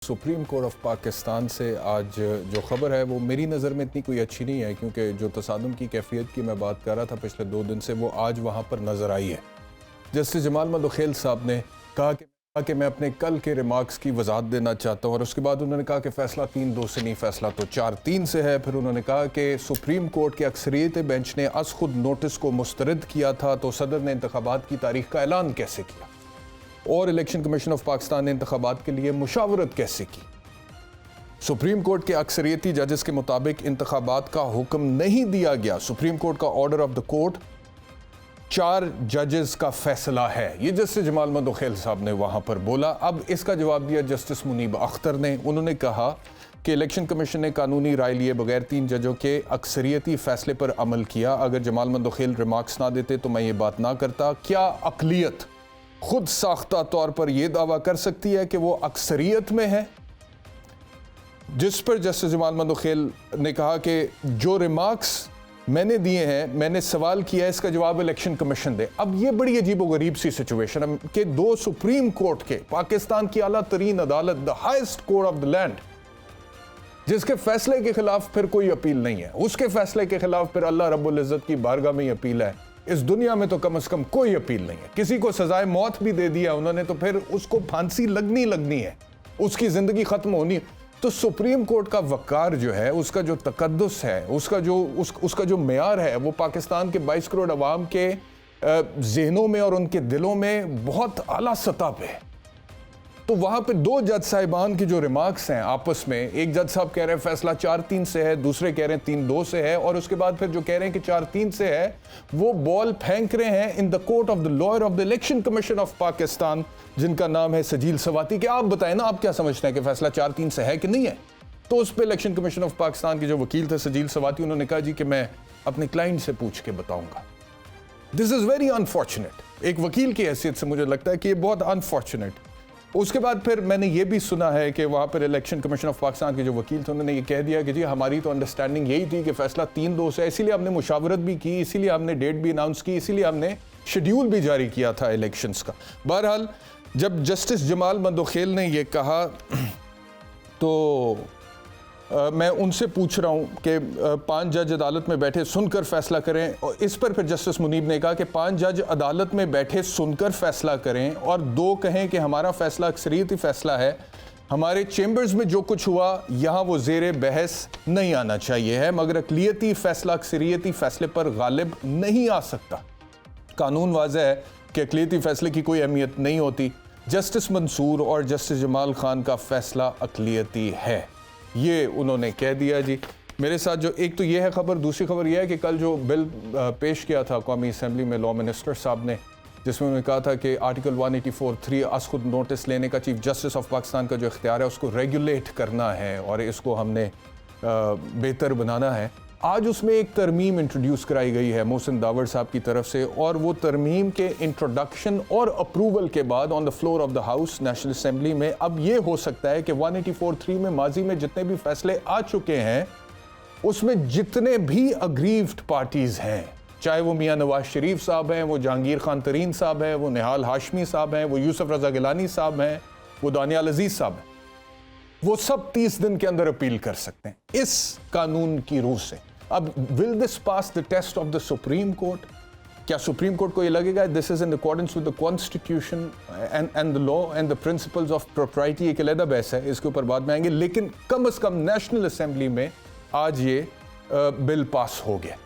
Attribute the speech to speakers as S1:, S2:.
S1: Supreme court of Pakistan से आज जो ख़बर है वो मेरी नज़र में इतनी कोई अच्छी नहीं है, क्योंकि जो तसादुम की कैफियत की मैं बात कर रहा था पिछले 2 दिन से, वो आज वहाँ पर नज़र आई है। जस्टिस जमाल मंदोखेल साहब ने कहा कि मैं अपने कल के रिमार्क्स की वजाहत देना चाहता हूँ, और उसके बाद उन्होंने कहा कि फ़ैसला 3-2 से नहीं, फ़ैसला तो 4-3 से है। फिर उन्होंने कहा कि सुप्रीम कोर्ट के अक्सरियत बेंच ने अस खुद नोटिस को मुस्तरद किया था, तो सदर ने इंतखाबात की तारीख का ऐलान कैसे किया, और इलेक्शन कमीशन ऑफ पाकिस्तान ने इंतखाबात के लिए मुशावरत कैसे की। सुप्रीम कोर्ट के अक्सरियती जजेस के मुताबिक इंतखाबात का हुक्म नहीं दिया गया। सुप्रीम कोर्ट का ऑर्डर ऑफ द कोर्ट 4 जजेस का फैसला है, ये जस्टिस जमाल मंदोखेल साहब ने वहां पर बोला। अब इसका जवाब दिया जस्टिस मुनीब अख्तर ने। उन्होंने कहा कि इलेक्शन कमीशन ने कानूनी राय लिए बगैर 3 जजों के अक्सरियती फैसले पर अमल किया। अगर जमाल मंदोखेल रिमार्क्स ना देते तो मैं ये बात ना करता। क्या अकलियत खुद साख्ता तौर पर यह दावा कर सकती है कि वो अक्सरियत में है? जिस पर जस्टिस जमाल मंदोखेल ने कहा कि जो रिमार्क्स मैंने दिए हैं, मैंने सवाल किया है, इसका जवाब इलेक्शन कमीशन दे। अब ये बड़ी अजीबोगरीब सी सिचुएशन है कि 2 सुप्रीम कोर्ट के, पाकिस्तान की आला तरीन अदालत, the highest court of the land, जिसके फैसले के खिलाफ फिर कोई अपील नहीं है, उसके फैसले के खिलाफ फिर अल्लाह रब्बुल इज्जत की बारगाह में ही अपील है। इस दुनिया में तो कम से कम कोई अपील नहीं है। किसी को सजाए मौत भी दे दिया उन्होंने तो फिर उसको फांसी लगनी है, उसकी जिंदगी खत्म होनी। तो सुप्रीम कोर्ट का वक़ार जो है, उसका जो तकद्दुस है, उसका जो मेयार है, वो पाकिस्तान के 22 करोड़ अवाम के जहनों में और उनके दिलों में बहुत आला सतह पे है। तो वहां पे 2 जज साहिबान की जो रिमार्क्स हैं आपस में, एक जज साहब कह रहे हैं फैसला 4-3 से है, दूसरे कह रहे हैं 3-2 से है, और उसके बाद फिर जो कह रहे हैं कि 4-3 से है, वो बॉल फेंक रहे हैं in the court of the lawyer of the election commission of Pakistan, जिनका नाम है सजील सवाती। कि आप बताएं ना, आप क्या समझते हैं कि फैसला 4-3 से है कि नहीं है? तो उस पर इलेक्शन कमीशन ऑफ पाकिस्तान के जो वकील थे सजील सवाती, उन्होंने कहा जी कि मैं अपने क्लाइंट से पूछ के बताऊंगा। This is very unfortunate. एक वकील की हैसियत से मुझे लगता है कि ये बहुत अनफॉर्चुनेट। उसके बाद फिर मैंने ये भी सुना है कि वहाँ पर इलेक्शन कमीशन ऑफ पाकिस्तान के जो वकील थे, उन्होंने ये कह दिया कि जी हमारी तो अंडरस्टैंडिंग यही थी कि फैसला 3-2 से, इसीलिए हमने मुशावरत भी की, इसीलिए हमने डेट भी अनाउंस की, इसीलिए हमने शेड्यूल भी जारी किया था इलेक्शंस का। बहरहाल जब जस्टिस जमाल मंदोखेल ने ये कहा तो मैं उनसे पूछ रहा हूँ कि 5 जज अदालत में बैठे सुनकर फैसला करें, और इस पर फिर जस्टिस मुनीब ने कहा कि 5 जज अदालत में बैठे सुनकर फैसला करें, और 2 कहें कि हमारा फैसला अक्सरियती फैसला है, हमारे चेंबर्स में जो कुछ हुआ यहाँ वो ज़ेरे बहस नहीं आना चाहिए है, मगर अकलियती फैसला अक्सरियती फैसले पर गालिब नहीं आ सकता। कानून वाज़ह है कि अकलियती फैसले की कोई अहमियत नहीं होती। जस्टिस मंसूर और जस्टिस जमाल खान का फैसला अकलियती है, ये उन्होंने कह दिया। जी मेरे साथ जो एक तो ये है खबर, दूसरी खबर यह है कि कल जो बिल पेश किया था कौमी असम्बली में लॉ मिनिस्टर साहब ने, जिसमें उन्होंने कहा था कि आर्टिकल 184(3) अस खुद नोटिस लेने का चीफ जस्टिस ऑफ पाकिस्तान का जो इख्तियार है उसको रेगुलेट करना है और इसको हमने बेहतर बनाना है। आज उसमें एक तरमीम इंट्रोड्यूस कराई गई है मोहसिन दावर साहब की तरफ से, और वो तरमीम के इंट्रोडक्शन और अप्रूवल के बाद on the floor of the house national assembly में अब ये हो सकता है कि 184(3) में माजी में जितने भी फैसले आ चुके हैं उसमें जितने भी अग्रीव्ड पार्टीज़ हैं, चाहे वो मियाँ नवाज शरीफ साहब हैं, वो जहांगीर खान तरीन साहब हैं, वो निहाल हाशमी साहब हैं, वो यूसुफ रजा गिलानी साहब हैं, वो दानियाल अजीज़ साहब हैं, वो सब 30 दिन के अंदर अपील कर सकते हैं इस कानून की रूह से। अब will this pass the test of the supreme court? क्या सुप्रीम कोर्ट को ये लगेगा this is in accordance with the constitution and the law and the principles of propriety? एक अलग बहस है, इसके ऊपर बाद में आएंगे, लेकिन कम से कम नेशनल असेंबली में आज ये बिल पास हो गया।